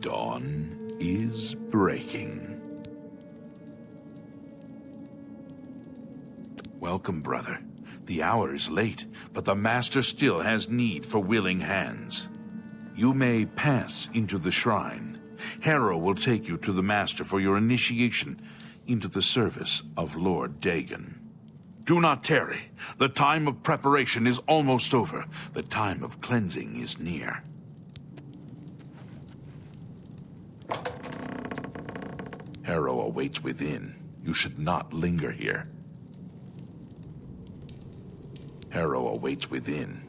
Dawn is breaking. Welcome, brother. The hour is late, but the Master still has need for willing hands. You may pass into the shrine. Harrow will take you to the Master for your initiation into the service of Lord Dagon. Do not tarry. The time of preparation is almost over. The time of cleansing is near. Harrow awaits within. You should not linger here. Harrow awaits within.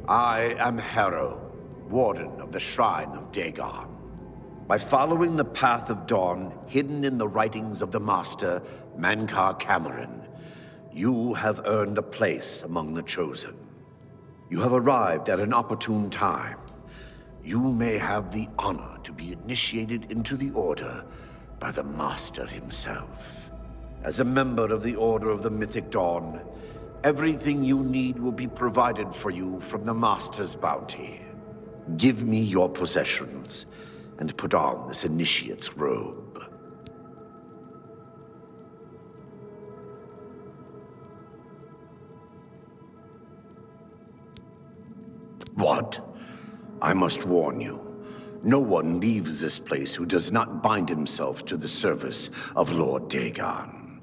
I am Harrow, Warden of the Shrine of Dagon. By following the path of dawn hidden in the writings of the Master, Mankar Cameron, you have earned a place among the Chosen. You have arrived at an opportune time. You may have the honor to be initiated into the Order by the Master himself. As a member of the Order of the Mythic Dawn, everything you need will be provided for you from the Master's bounty. Give me your possessions, and put on this initiate's robe. What? I must warn you. No one leaves this place who does not bind himself to the service of Lord Dagon.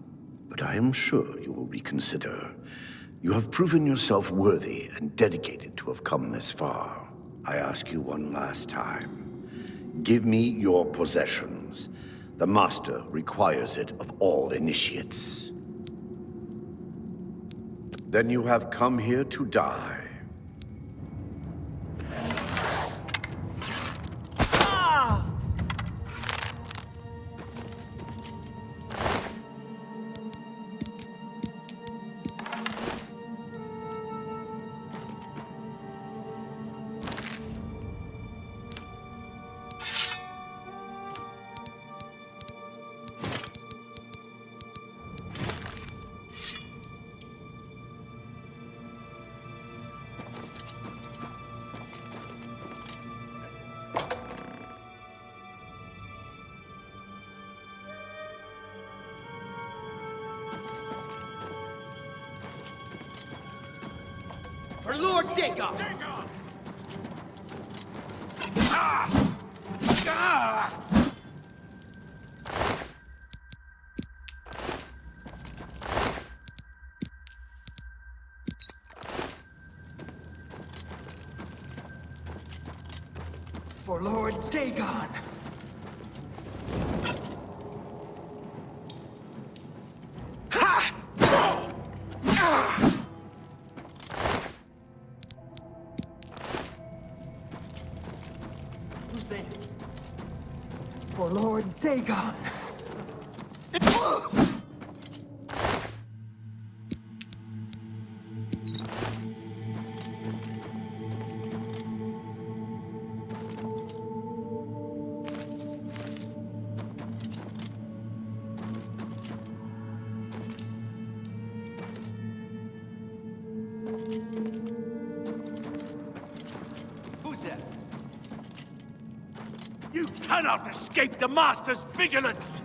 But I am sure you will reconsider. You have proven yourself worthy and dedicated to have come this far. I ask you one last time. Give me your possessions. The Master requires it of all initiates. Then you have come here to die. For Lord Dagon! Ah! Ah! For Lord Dagon! Ha! Who's there? For Lord Dagon! Who's there? You cannot escape the Master's vigilance!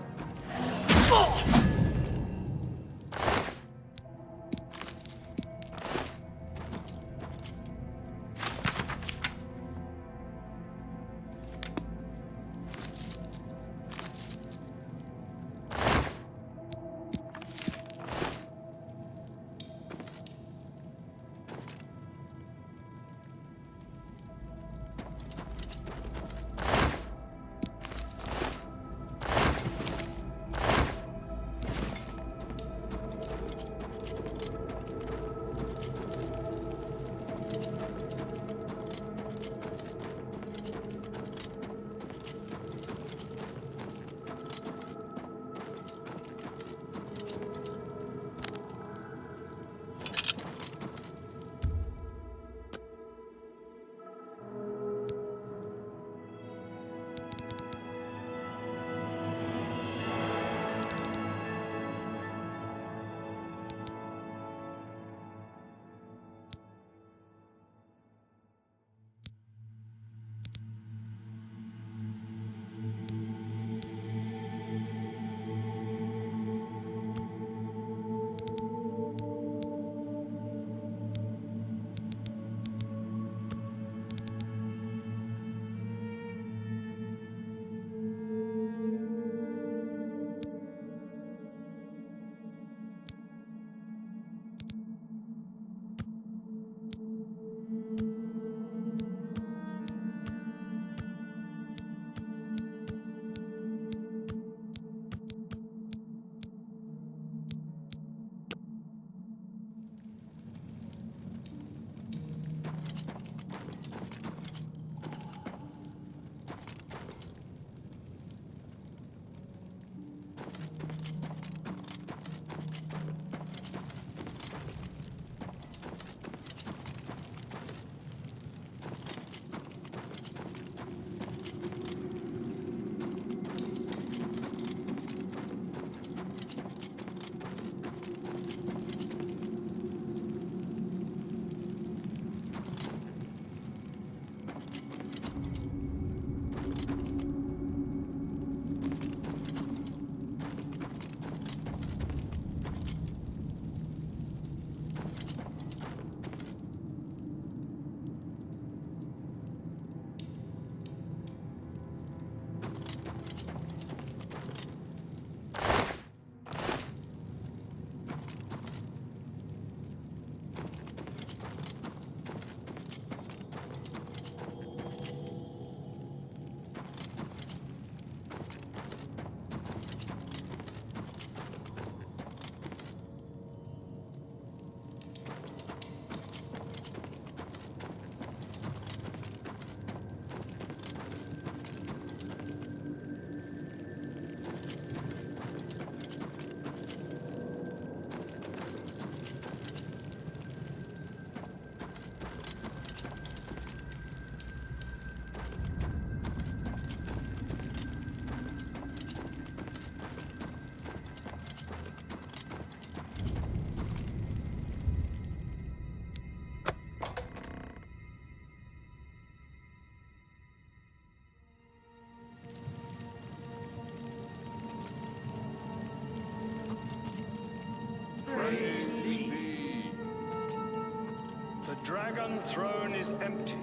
Dragon throne is empty,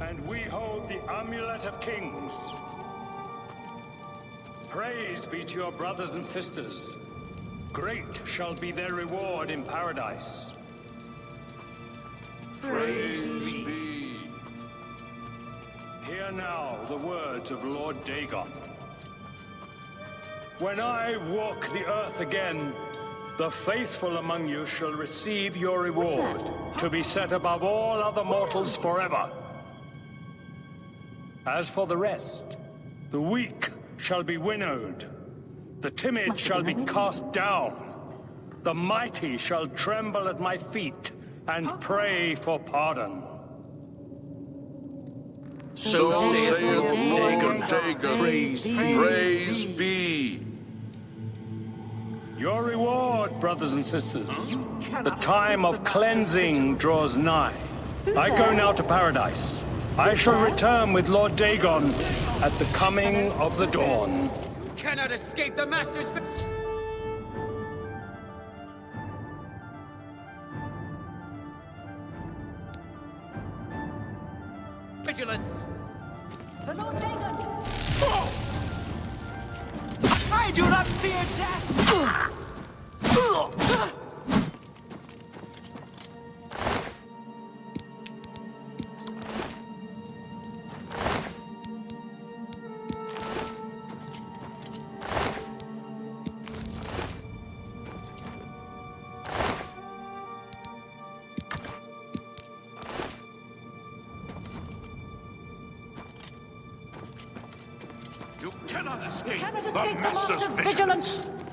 and we hold the amulet of kings. Praise be to your brothers and sisters. Great shall be their reward in paradise. Praise be. Hear now the words of Lord Dagon. When I walk the earth again, the faithful among you shall receive your reward, to be set above all other mortals forever. As for the rest, the weak shall be winnowed, the timid shall be cast down, the mighty shall tremble at my feet and pray for pardon. So saith Lord Dagon. Praise be. Your reward, brothers and sisters. The time of cleansing draws nigh. I go now to paradise. I shall return with Lord Dagon at the coming of the dawn. You cannot escape the Master's vigilance. For Lord Dagon! I do not fear death! You cannot escape, Cannot the escape the Master's Master's vigilance. vigilance!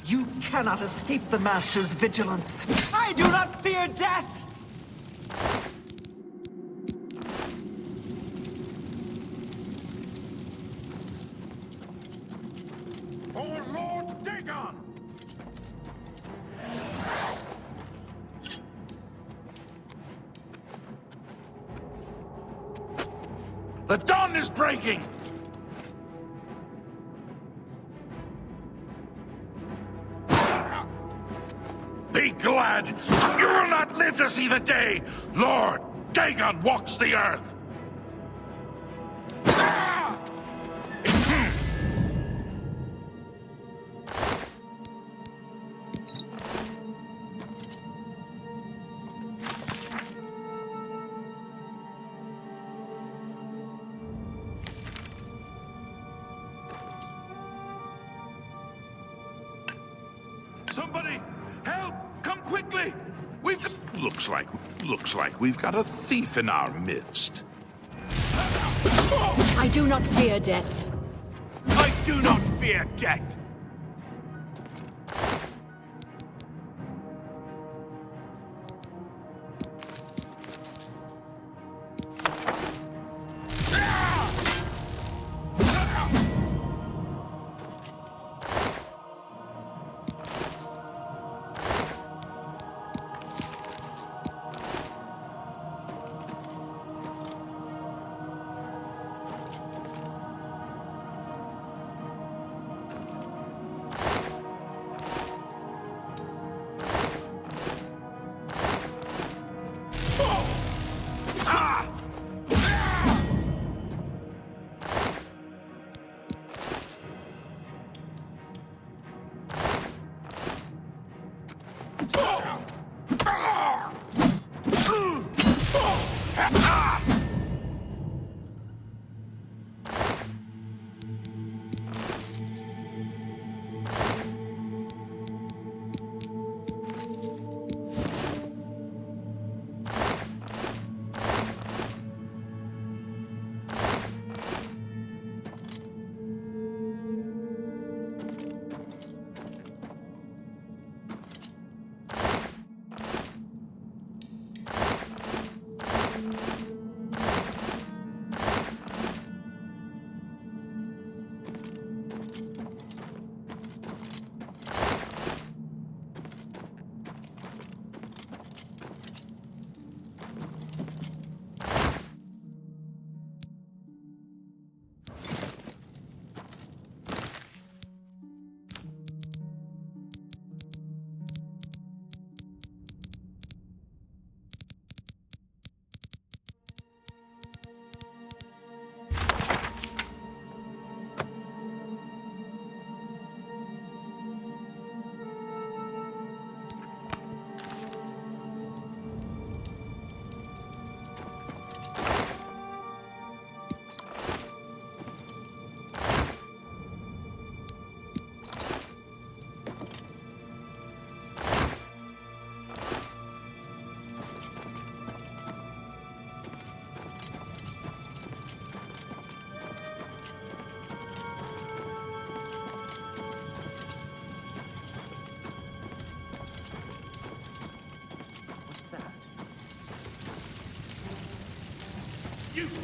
You cannot escape the Master's vigilance. I do not fear death! For Lord Dagon! The dawn is breaking! Be glad! You will not live to see the day Lord Dagon walks the earth! Somebody, help! Come quickly! Looks like we've got a thief in our midst. I do not fear death. I do not fear death!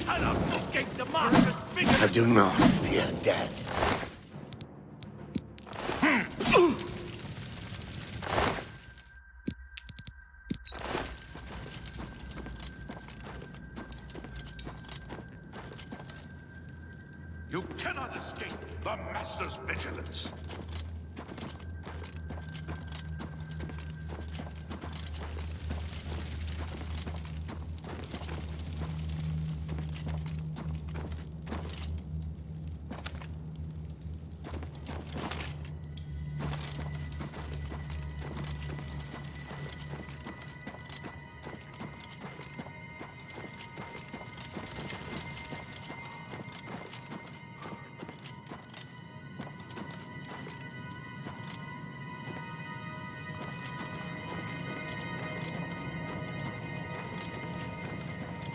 cannot escape the master's I vigilance! do not fear death. You cannot escape the Master's vigilance.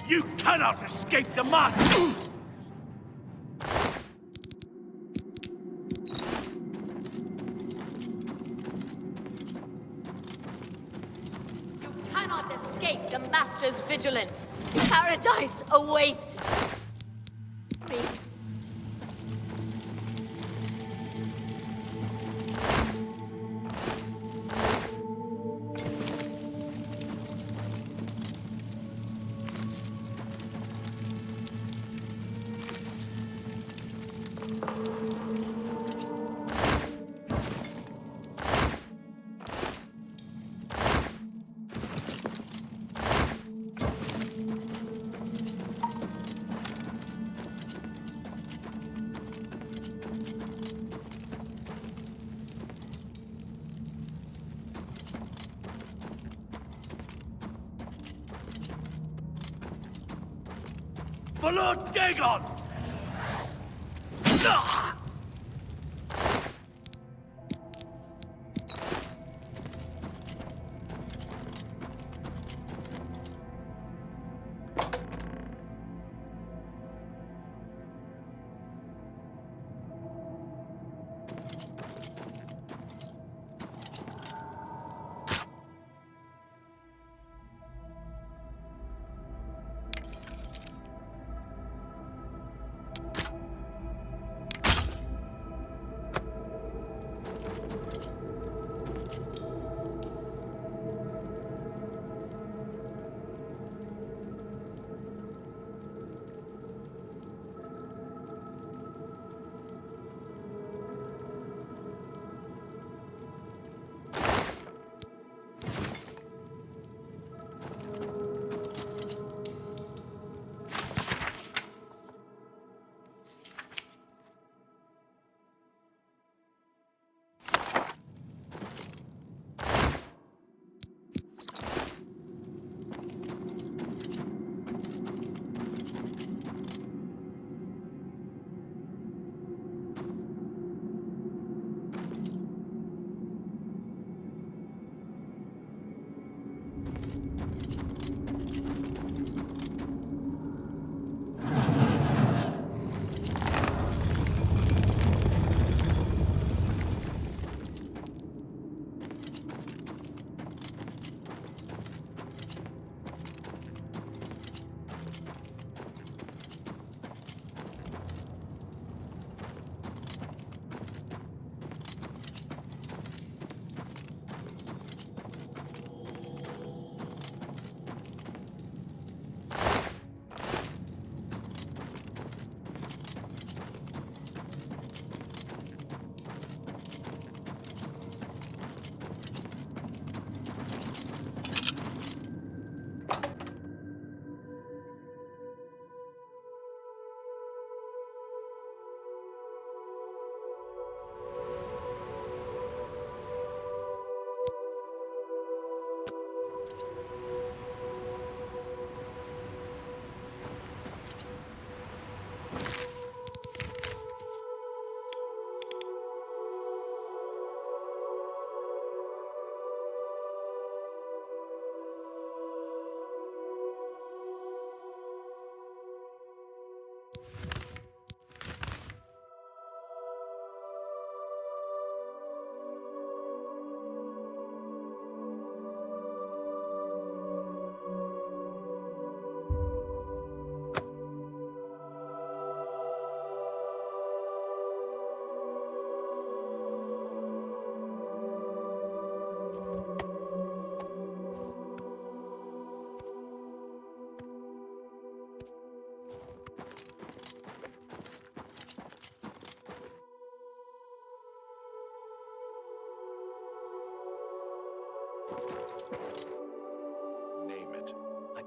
You cannot escape the master! You cannot escape the Master's vigilance. Paradise awaits me. For Lord Dagon!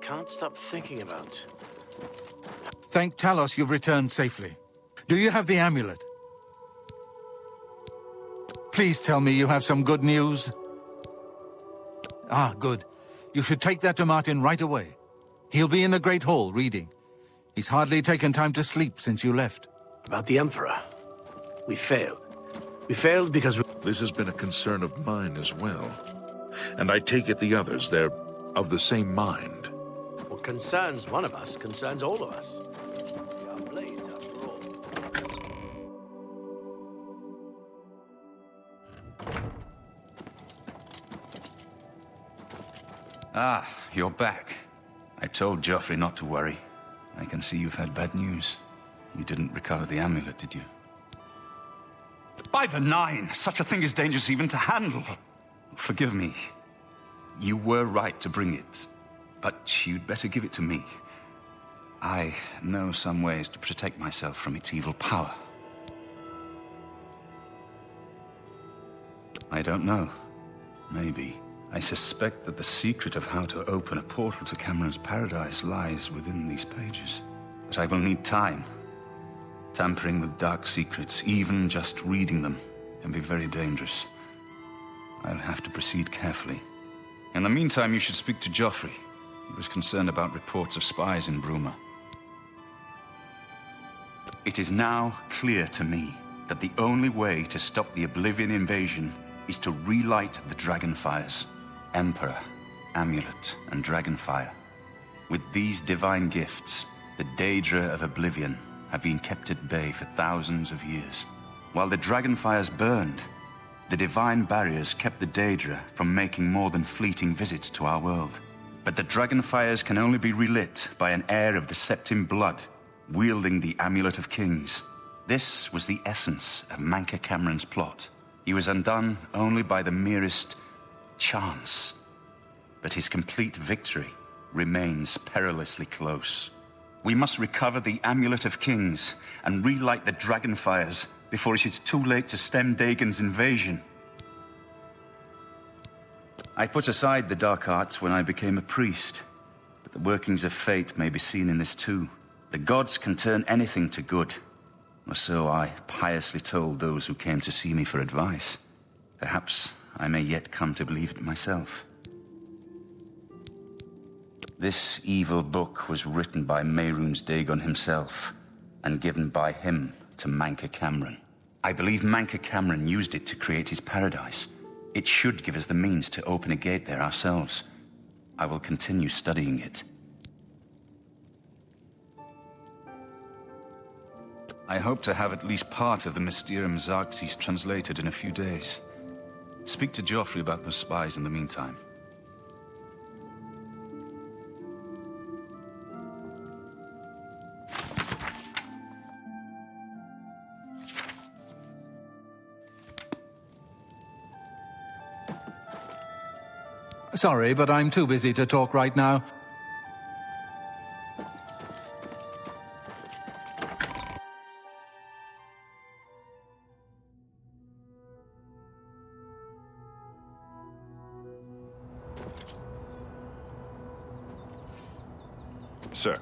can't stop thinking about. Thank Talos you've returned safely. Do you have the amulet? Please tell me you have some good news. Ah, good. You should take that to Martin right away. He'll be in the Great Hall reading. He's hardly taken time to sleep since you left. About the Emperor. We failed. We failed because we... This has been a concern of mine as well. And I take it the others, they're of the same mind. What concerns one of us concerns all of us. We are blades, after all. Ah, you're back. I told Joffrey not to worry. I can see you've had bad news. You didn't recover the amulet, did you? By the Nine! Such a thing is dangerous even to handle. Forgive me. You were right to bring it, but you'd better give it to me. I know some ways to protect myself from its evil power. I don't know. Maybe. I suspect that the secret of how to open a portal to Cameron's paradise lies within these pages. But I will need time. Tampering with dark secrets, even just reading them, can be very dangerous. I'll have to proceed carefully. In the meantime, you should speak to Joffrey. He was concerned about reports of spies in Brume. It is now clear to me that the only way to stop the Oblivion invasion is to relight the Dragonfires. Emperor, Amulet, and Dragonfire. With these divine gifts, the Daedra of Oblivion have been kept at bay for thousands of years. While the Dragonfires burned, the divine barriers kept the Daedra from making more than fleeting visits to our world. But the Dragonfires can only be relit by an heir of the Septim blood, wielding the Amulet of Kings. This was the essence of Manca Cameron's plot. He was undone only by the merest chance. But his complete victory remains perilously close. We must recover the Amulet of Kings and relight the Dragonfires before it is too late to stem Dagon's invasion. I put aside the dark arts when I became a priest, but the workings of fate may be seen in this too. The gods can turn anything to good, or so I piously told those who came to see me for advice. Perhaps I may yet come to believe it myself. This evil book was written by Mehrunes Dagon himself, and given by him to Manca Cameron. I believe Manca Cameron used it to create his paradise. It should give us the means to open a gate there ourselves. I will continue studying it. I hope to have at least part of the Mysterium Xarxes translated in a few days. Speak to Joffrey about those spies in the meantime. Sorry, but I'm too busy to talk right now. Sir.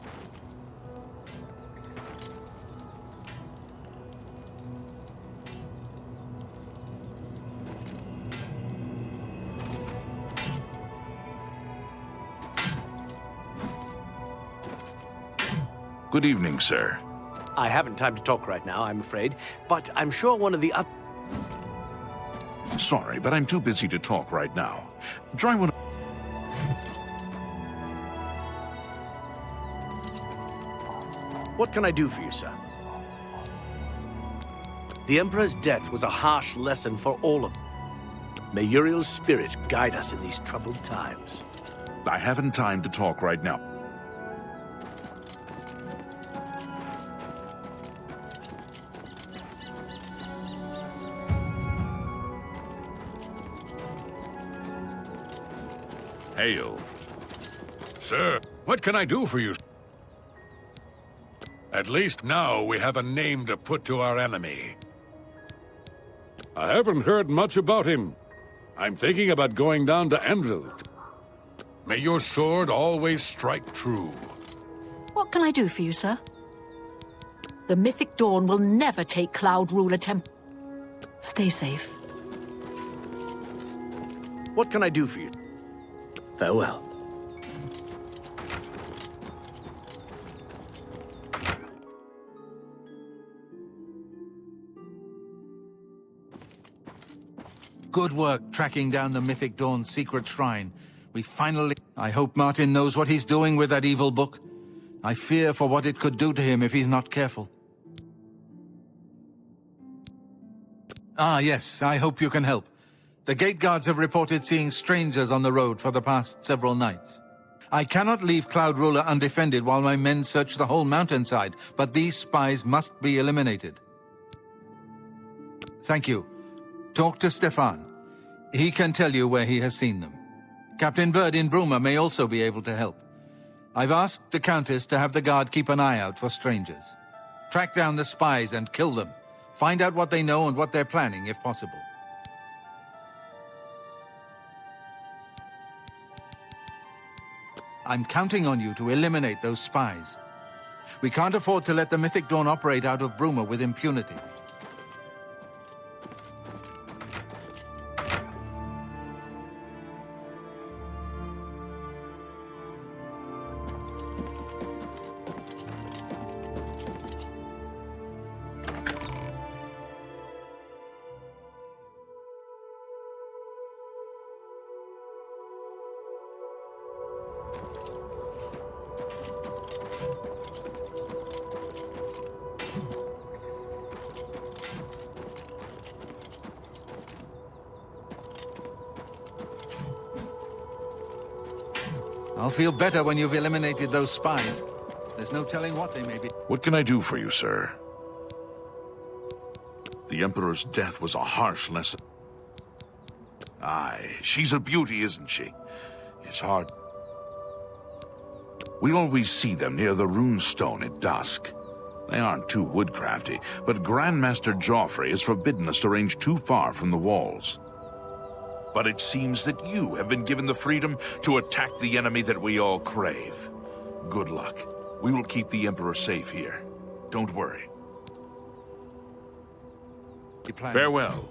Good evening, sir. I haven't time to talk right now, I'm afraid, but I'm sure one of the Sorry, but I'm too busy to talk right now. Try one. What can I do for you, sir? The Emperor's death was a harsh lesson for all of us. May Uriel's spirit guide us in these troubled times. I haven't time to talk right now. Hail. Sir, what can I do for you? At least now we have a name to put to our enemy. I haven't heard much about him. I'm thinking about going down to Anvil. May your sword always strike true. What can I do for you, sir? The Mythic Dawn will never take Cloud Ruler Temple. Stay safe. What can I do for you? Farewell. Good work tracking down the Mythic Dawn's secret shrine. We finally... I hope Martin knows what he's doing with that evil book. I fear for what it could do to him if he's not careful. Ah, yes, I hope you can help. The gate guards have reported seeing strangers on the road for the past several nights. I cannot leave Cloud Ruler undefended while my men search the whole mountainside, but these spies must be eliminated. Thank you. Talk to Stefan. He can tell you where he has seen them. Captain Bird in Brume may also be able to help. I've asked the Countess to have the guard keep an eye out for strangers. Track down the spies and kill them. Find out what they know and what they're planning, if possible. I'm counting on you to eliminate those spies. We can't afford to let the Mythic Dawn operate out of Brume with impunity. I'll feel better when you've eliminated those spies. There's no telling what they may be. What can I do for you, sir? The Emperor's death was a harsh lesson. Aye, she's a beauty, isn't she? It's hard. We always see them near the runestone at dusk. They aren't too woodcrafty, but Grandmaster Joffrey has forbidden us to range too far from the walls. But it seems that you have been given the freedom to attack the enemy that we all crave. Good luck. We will keep the Emperor safe here. Don't worry. Farewell.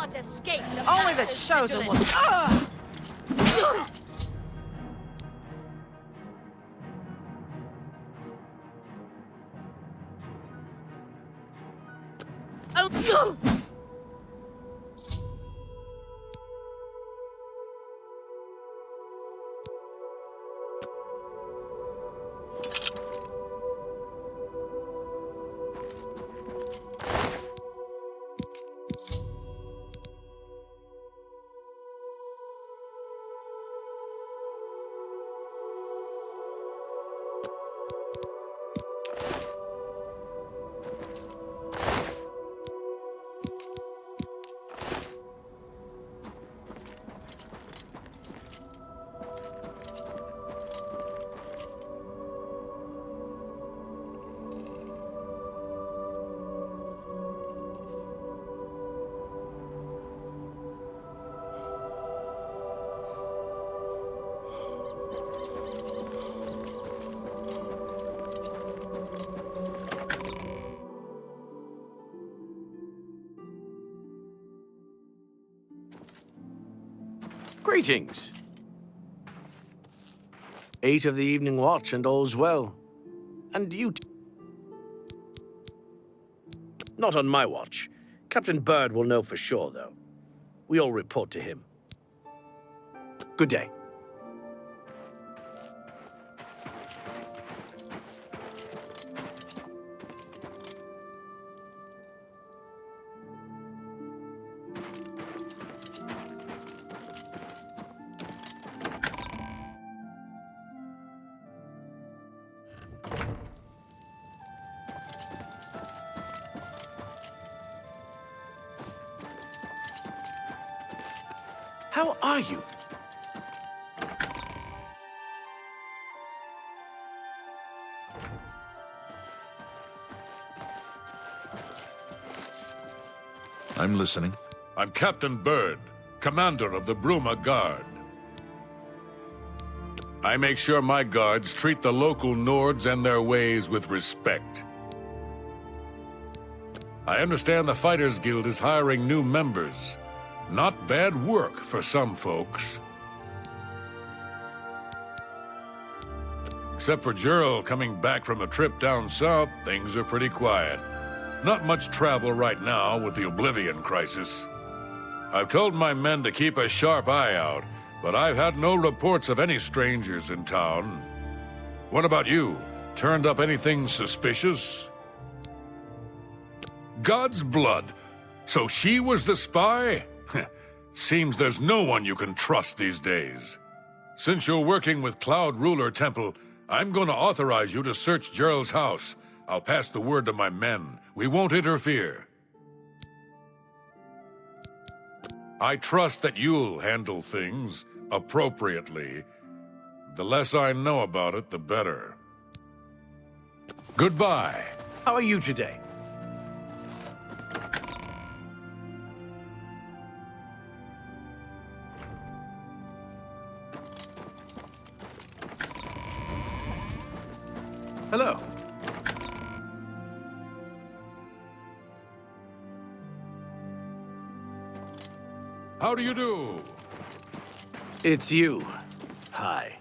cannot escape the Only the master's chosen vigilance. ones. Oh, Greetings. 8 of the evening watch and all's well. And you... Not on my watch. Captain Bird will know for sure, though. We all report to him. Good day. How are you? I'm listening. I'm Captain Bird, commander of the Brume Guard. I make sure my guards treat the local Nords and their ways with respect. I understand the Fighters Guild is hiring new members. Not bad work for some folks. Except for Gerald coming back from a trip down south, things are pretty quiet. Not much travel right now with the Oblivion crisis. I've told my men to keep a sharp eye out, but I've had no reports of any strangers in town. What about you? Turned up anything suspicious? God's blood. So she was the spy? Seems there's no one you can trust these days. Since you're working with Cloud Ruler Temple, I'm going to authorize you to search Gerald's house. I'll pass the word to my men. We won't interfere. I trust that you'll handle things appropriately. The less I know about it, the better. Goodbye. How are you today? Hello. How do you do? It's you. Hi.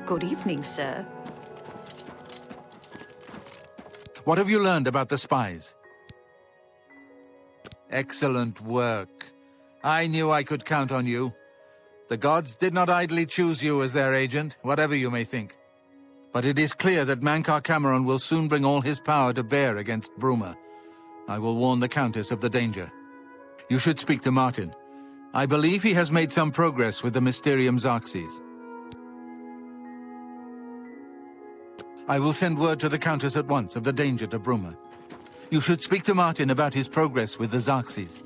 Good evening, sir. What have you learned about the spies? Excellent work. I knew I could count on you. The gods did not idly choose you as their agent, whatever you may think. But it is clear that Mankar Cameron will soon bring all his power to bear against Brume. I will warn the Countess of the danger. You should speak to Martin. I believe he has made some progress with the Mysterium Xerxes. I will send word to the Countess at once of the danger to Brume. You should speak to Martin about his progress with the Xerxes.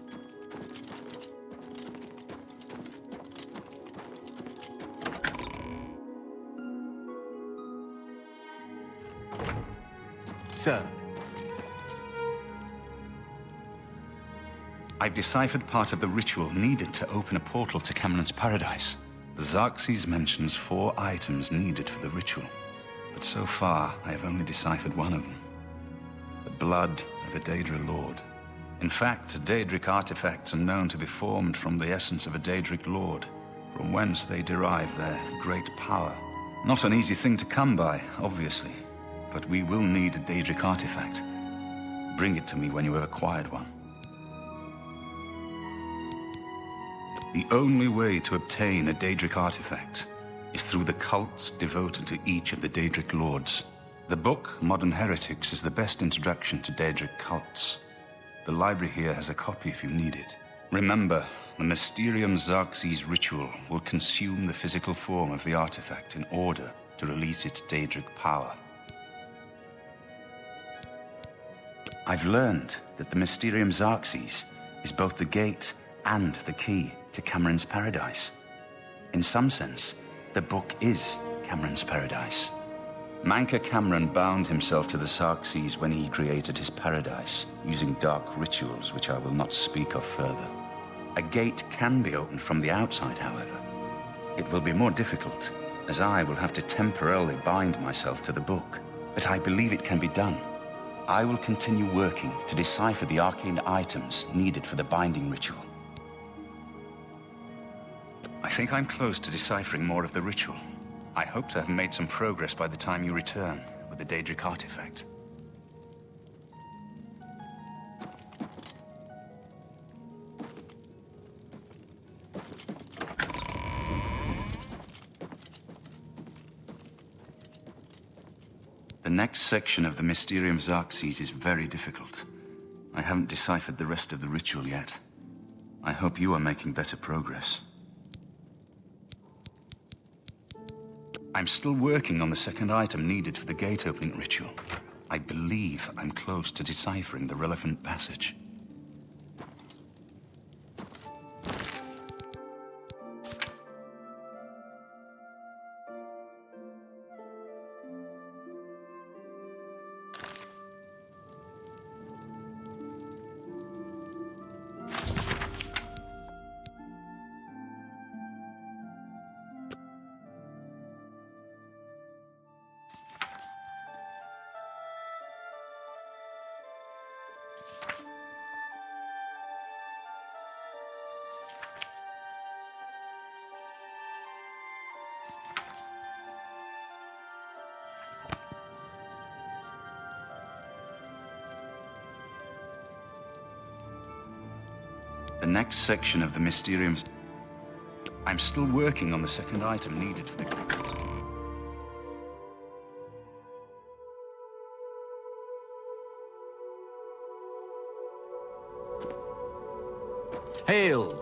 Sir. I've deciphered part of the ritual needed to open a portal to Cameron's paradise. The Xerxes mentions 4 items needed for the ritual. But so far, I have only deciphered one of them. The blood of a Daedra lord. In fact, Daedric artifacts are known to be formed from the essence of a Daedric lord, from whence they derive their great power. Not an easy thing to come by, obviously, but we will need a Daedric artifact. Bring it to me when you have acquired one. The only way to obtain a Daedric artifact is through the cults devoted to each of the Daedric lords. The book, Modern Heretics, is the best introduction to Daedric cults. The library here has a copy if you need it. Remember, the Mysterium Xerxes ritual will consume the physical form of the artifact in order to release its Daedric power. I've learned that the Mysterium Xerxes is both the gate and the key to Cameron's paradise. In some sense, the book is Cameron's paradise. Mankar Cameron bound himself to the Xerxes when he created his paradise, using dark rituals which I will not speak of further. A gate can be opened from the outside, however. It will be more difficult, as I will have to temporarily bind myself to the book, but I believe it can be done. I will continue working to decipher the arcane items needed for the binding ritual. I think I'm close to deciphering more of the ritual. I hope to have made some progress by the time you return with the Daedric artifact. The next section of the Mysterium Xerxes is very difficult. I haven't deciphered the rest of the ritual yet. I hope you are making better progress. I'm still working on the second item needed for the gate-opening ritual. I believe I'm close to deciphering the relevant passage. The next section of the Mysterium... I'm still working on the second item needed for the... Hail!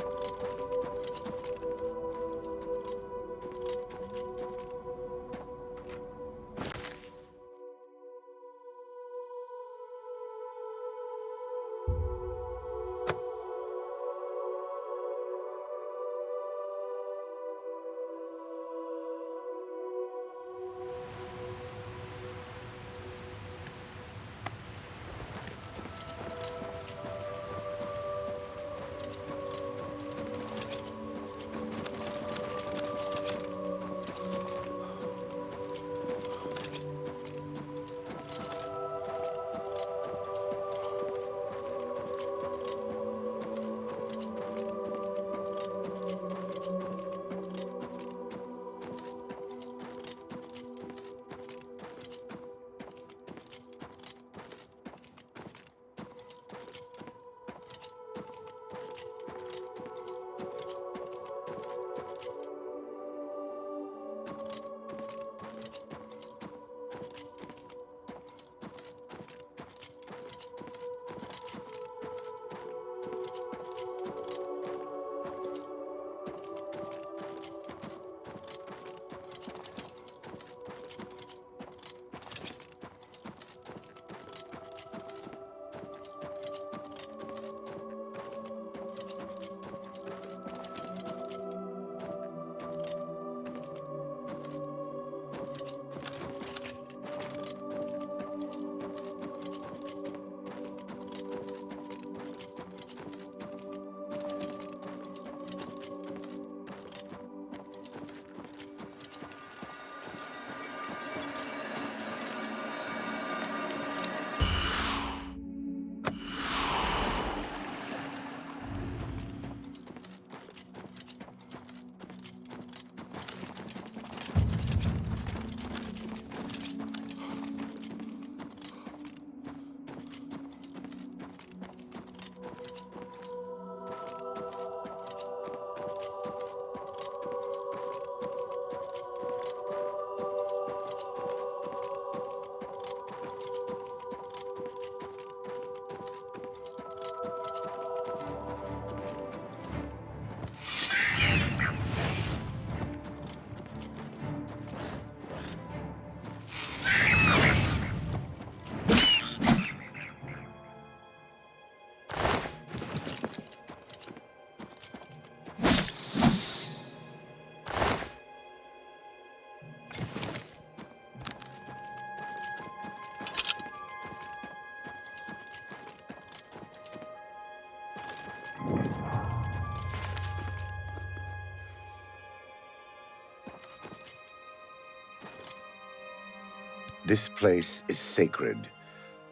This place is sacred.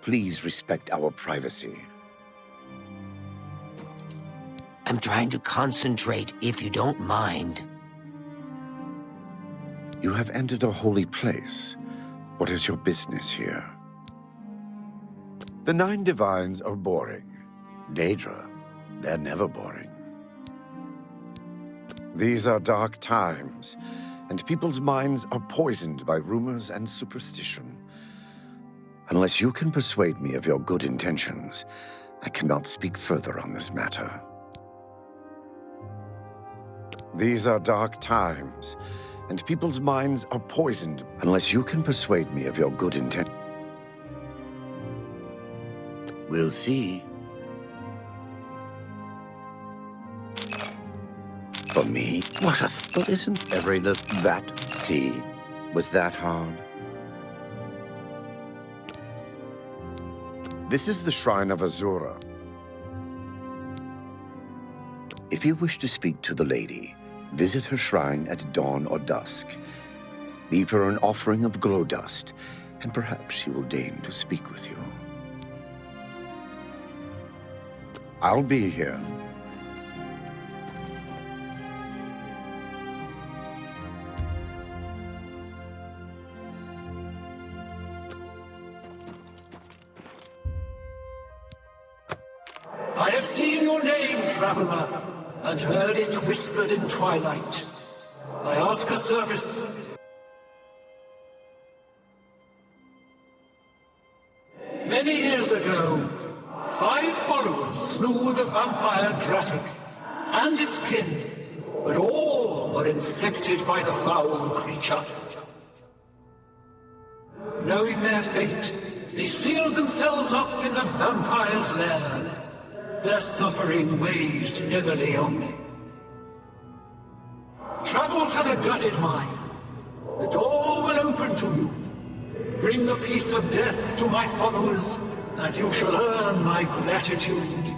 Please respect our privacy. I'm trying to concentrate, if you don't mind. You have entered a holy place. What is your business here? The 9 divines are boring. Daedra, they're never boring. These are dark times, and people's minds are poisoned by rumors and superstition. Unless you can persuade me of your good intentions, I cannot speak further on this matter. These are dark times, and people's minds are poisoned unless you can persuade me of your good intent. We'll see. For me? What a but isn't every little that? See? Was that hard? This is the Shrine of Azure. If you wish to speak to the lady, visit her shrine at dawn or dusk. Leave her an offering of glow dust, and perhaps she will deign to speak with you. I'll be here. I have seen your name, traveler, and heard it whispered in twilight. I ask a service. Many years ago, 5 followers slew the vampire Dratic and its kin, but all were infected by the foul creature. Knowing their fate, they sealed themselves up in the vampire's lair. Their suffering weighs heavily on me. Travel to the gutted mine. The door will open to you. Bring the piece of death to my followers, and you shall earn my gratitude.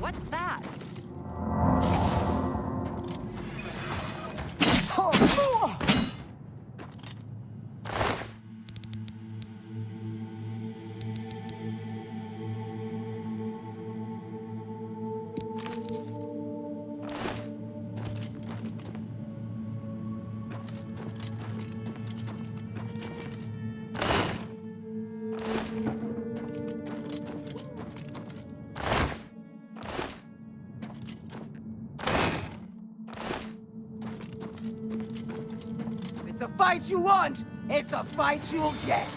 What's that? It's a fight you want, it's a fight you'll get.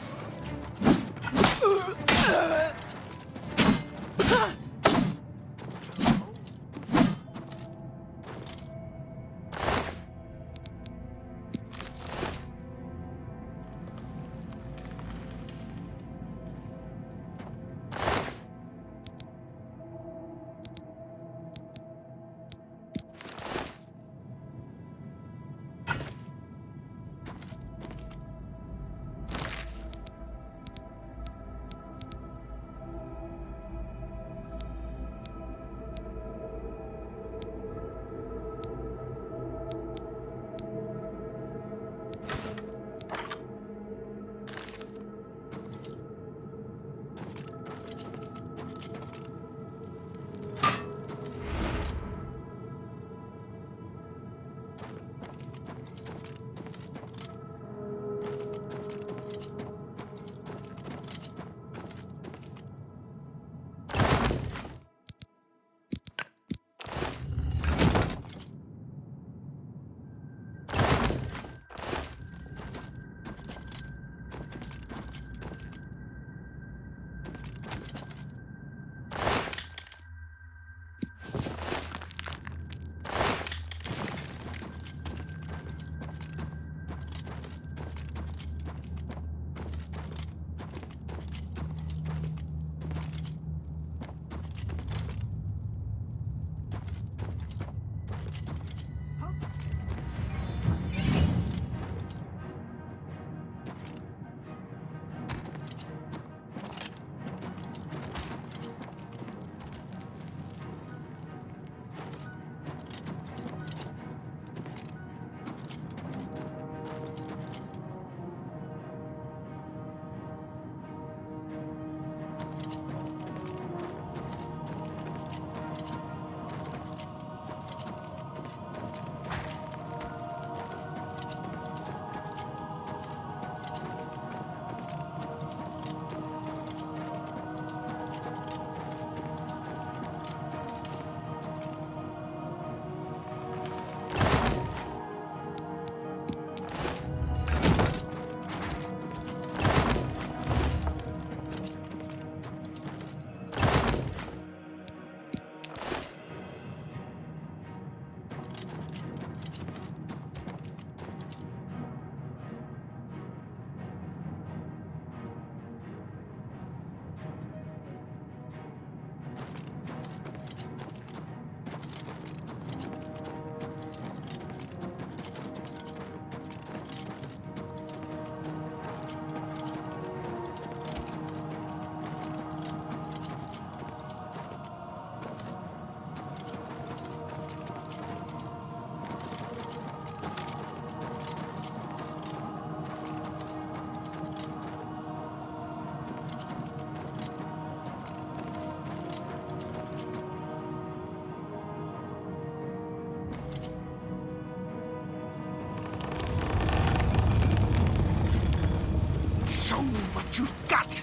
You've got!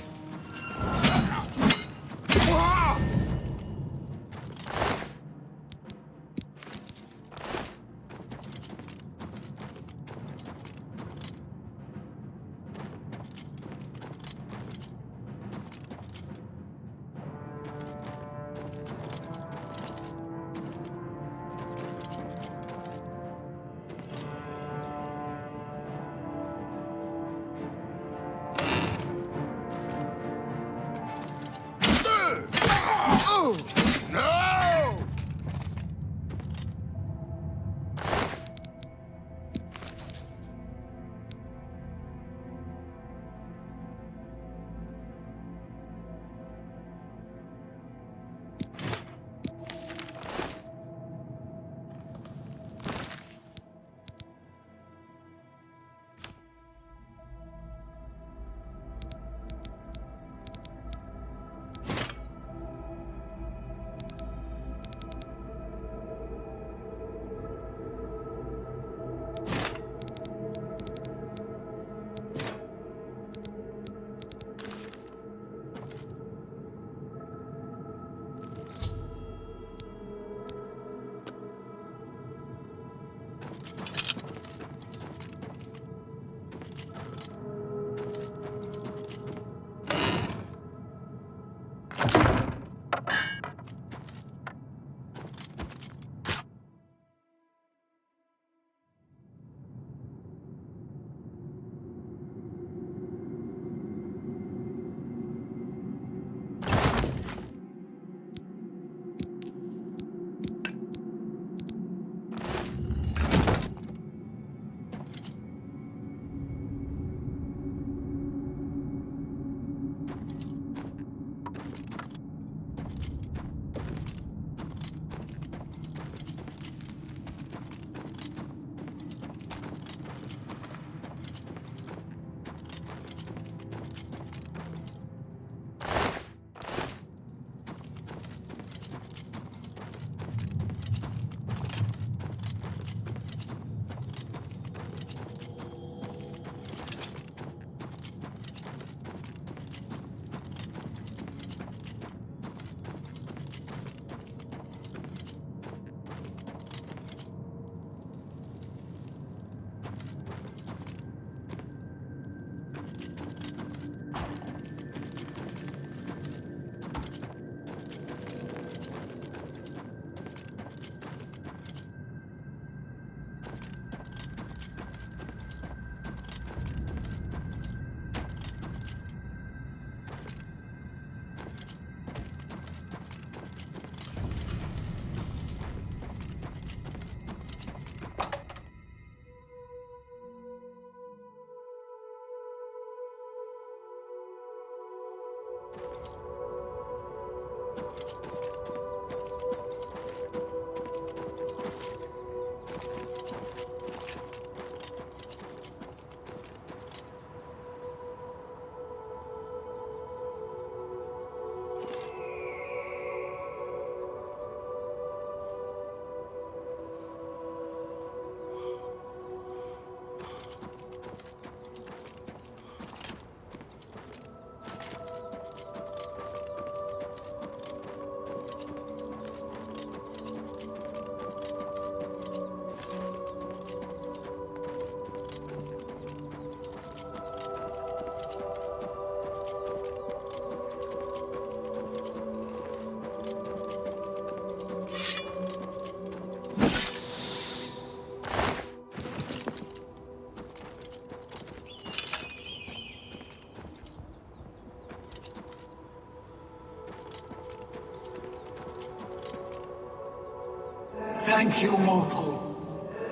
thank you, mortal.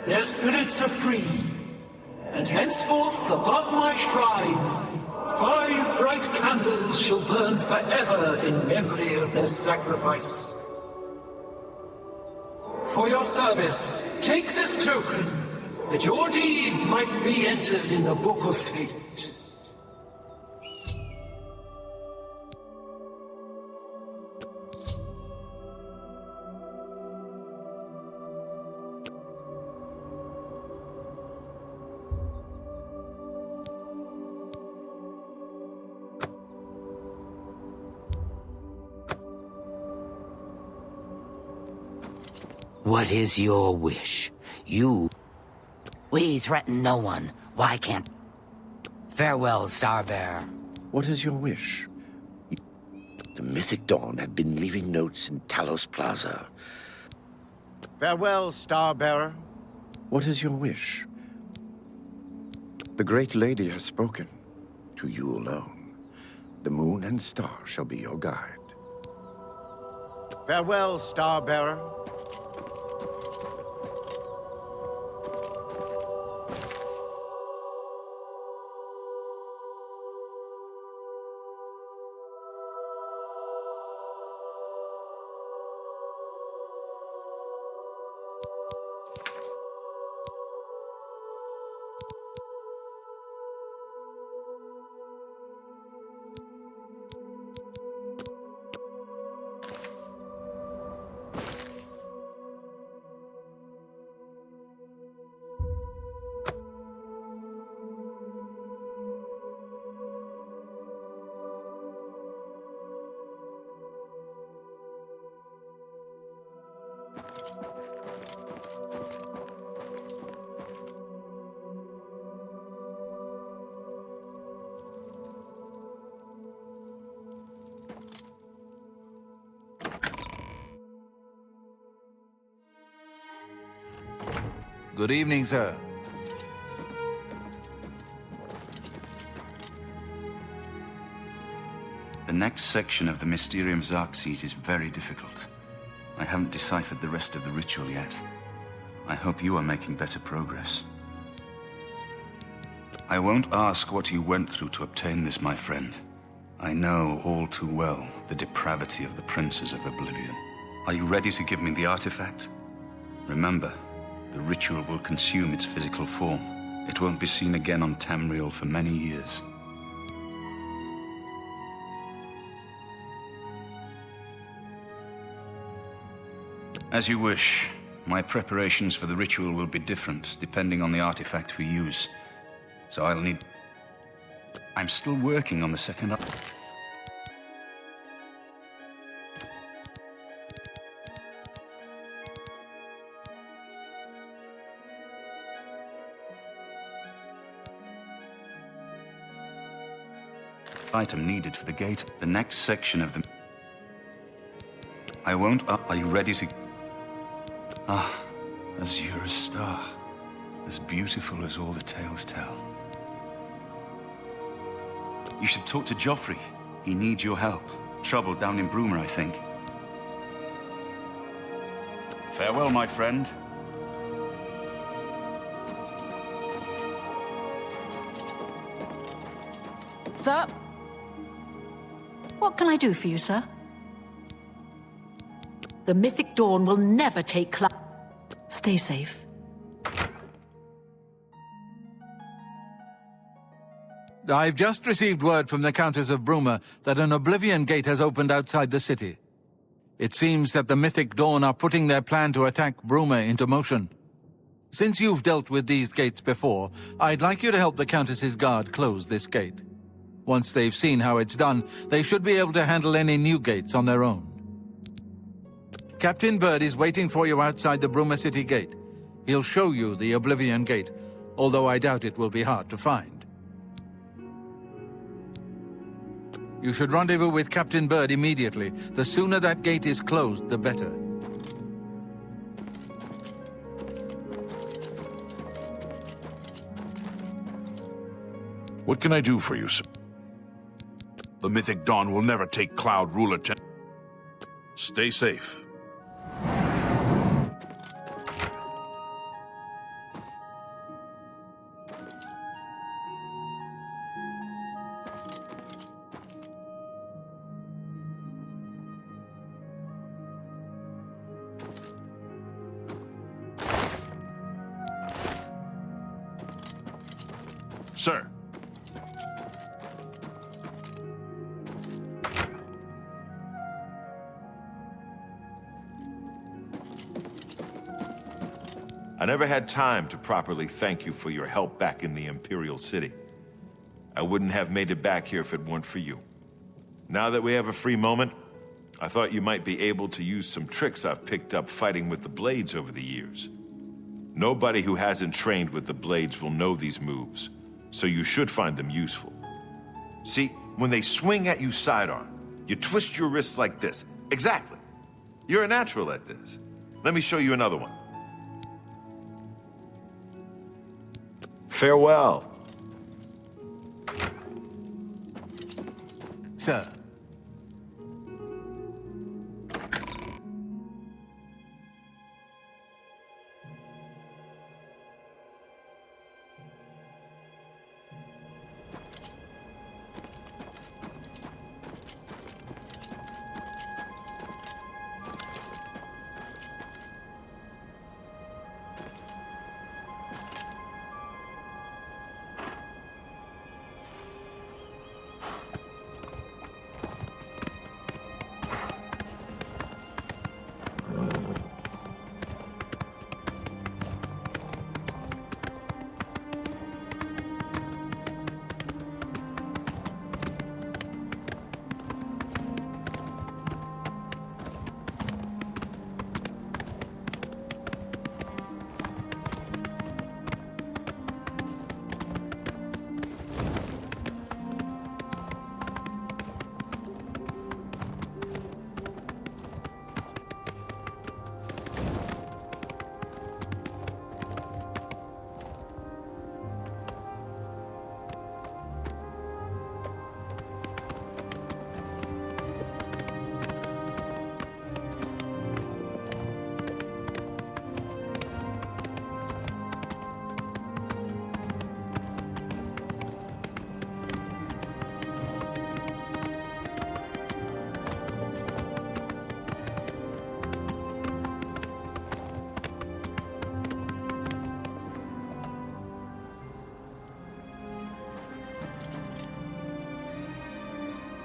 Their spirits are free, and henceforth above my shrine 5 bright candles shall burn forever in memory of their sacrifice. For your service, take this token, that your deeds might be entered in the Book of Fate. What is your wish? We threaten no one. Why can't... Farewell, Starbearer. What is your wish? The Mythic Dawn have been leaving notes in Talos Plaza. Farewell, Starbearer. What is your wish? The Great Lady has spoken. To you alone. The moon and star shall be your guide. Farewell, Starbearer. Good evening, sir. The next section of the Mysterium Xerxes is very difficult. I haven't deciphered the rest of the ritual yet. I hope you are making better progress. I won't ask what you went through to obtain this, my friend. I know all too well the depravity of the princes of Oblivion. Are you ready to give me the artifact? Remember, the ritual will consume its physical form. It won't be seen again on Tamriel for many years. As you wish. My preparations for the ritual will be different, depending on the artifact we use. So I'll need... I'm still working on the second... item needed for the gate. The next section of the... I won't... Are you ready to... Ah, Azure's star. As beautiful as all the tales tell. You should talk to Joffrey. He needs your help. Trouble down in Brume, I think. Farewell, my friend. Sir? What can I do for you, sir? The Mythic Dawn will never take Stay safe. I've just received word from the Countess of Brume that an Oblivion gate has opened outside the city. It seems that the Mythic Dawn are putting their plan to attack Brume into motion. Since you've dealt with these gates before, I'd like you to help the Countess's guard close this gate. Once they've seen how it's done, they should be able to handle any new gates on their own. Captain Bird is waiting for you outside the Brume City gate. He'll show you the Oblivion gate, although I doubt it will be hard to find. You should rendezvous with Captain Bird immediately. The sooner that gate is closed, the better. What can I do for you, sir? The Mythic Dawn will never take Cloud Ruler. Stay safe. Sir. I never had time to properly thank you for your help back in the Imperial City. I wouldn't have made it back here if it weren't for you. Now that we have a free moment, I thought you might be able to use some tricks I've picked up fighting with the blades over the years. Nobody who hasn't trained with the blades will know these moves, so you should find them useful. See, when they swing at you sidearm, you twist your wrists like this. Exactly. You're a natural at this. Let me show you another one. Farewell. Sir,